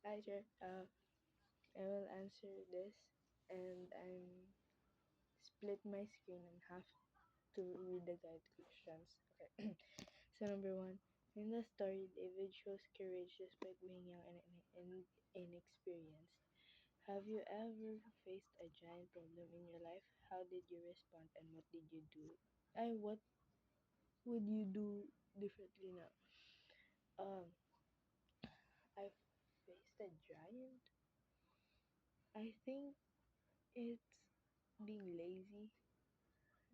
Hi, sure. I will answer this, and I'm split my screen in half to read the guide questions. Okay. So number one, in the story, David shows courage despite being young and inexperienced. Have you ever faced a giant problem in your life? How did you respond, and what did you do? What would you do differently now? Um, I faced a giant. I think it's being lazy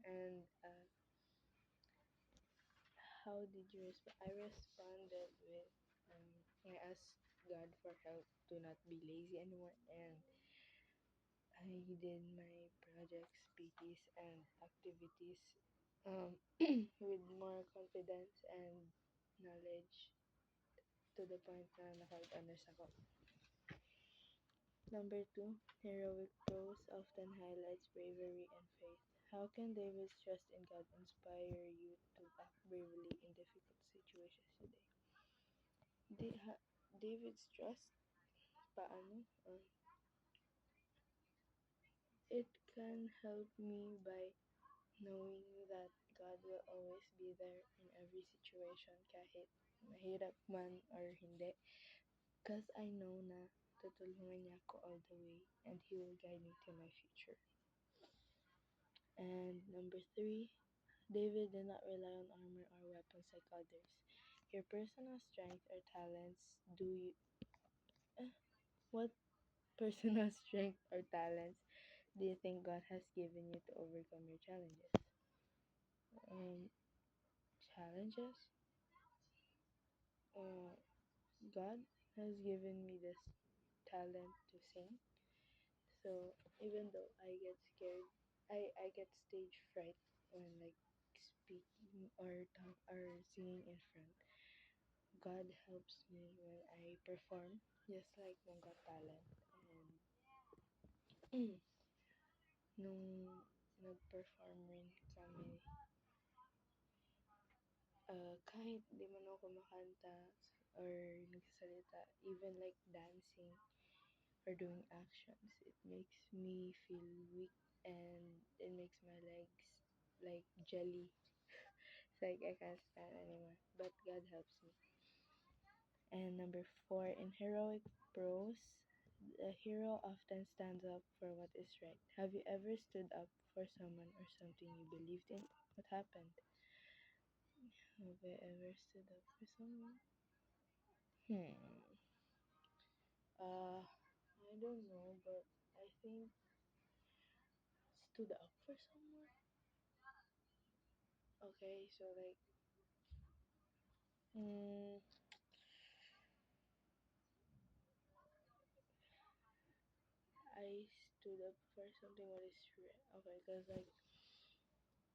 and how did you respond? I responded with I asked God for help to not be lazy anymore, and I did my projects, PTs, and activities um, with more confidence and knowledge to the point na nakapag-honors ako. Number two, heroic prose often highlights bravery and faith. How can David's trust in God inspire you to act bravely in difficult situations today? David's trust, paano? It can help me by knowing that God will always be there in every situation, kahit mahirap man or hindi. Because I know na tutulungan niya ako all the way and He will guide me to my future. And number three, David did not rely on armor or weapons like others. Your personal strength or talents do you. What personal strength or talents do you think God has given you to overcome your challenges? Um, Challenges? Uh, God has given me this talent to sing. So even though I get scared, I get stage fright when like speaking or talk or singing in front. God helps me when I perform, just like nung Got Talent. And nung nag-perform rin kami, kahit di man ako kumakanta or nagsasalita, even like dancing or doing actions, it makes me feel weak and it makes my legs like jelly. It's like I can't stand anymore. But God helps me. And number four, in heroic prose, the hero often stands up for what is right. Have you ever stood up for someone or something you believed in? What happened? Have I ever stood up for someone? Hmm. I don't know, but I think stood up for someone. Okay, so like, mm, I stood up for something what is right. Okay, cause like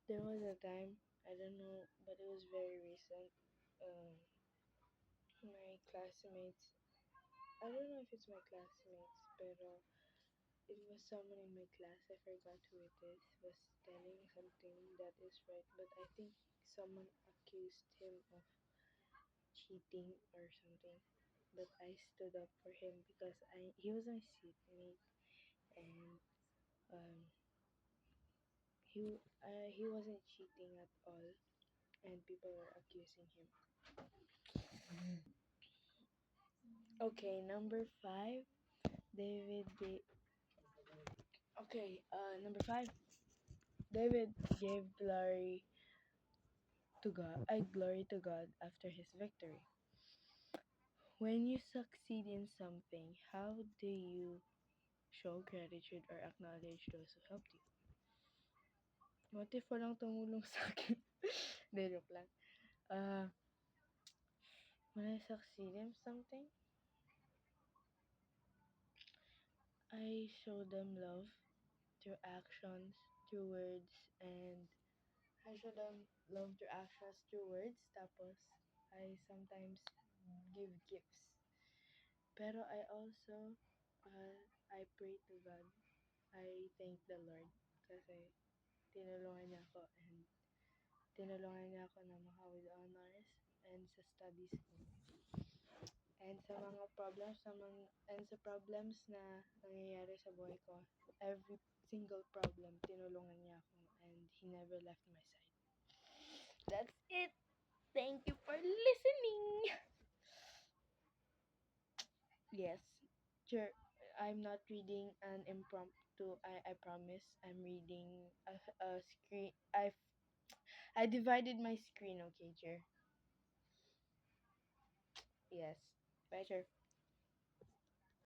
there was a time I don't know, but it was very recent. Um, my classmates. I don't know if it's my classmates, but it was someone in my class. I forgot who it is. Was telling something that is right, but I think someone accused him of cheating or something. But I stood up for him because he was my seatmate and um he wasn't cheating at all and people were accusing him. Okay, number five, David. Number five, David gave glory to God after his victory. When you succeed in something, how do you show gratitude or acknowledge those who helped you? What if walang tumulong sa akin? Hindi, joke lang. Uh, when I succeed in something, I show them love through actions, through words, and I show them love through actions, through words, tapos I sometimes give gifts. Pero I pray to God. I thank the Lord kasi tinulungan niya ako and tinulungan niya ako na maka with honors and sa studies ko. And sa mga problems naman, and sa problems na nangyayari sa buhay ko, every single problem, tinulungan niya ako and he never left my side. That's it. Thank you for listening. Yes, sure. I'm not reading an impromptu. I promise. I'm reading a screen. I divided my screen. Okay, Jer. Yes. Bye, Jer.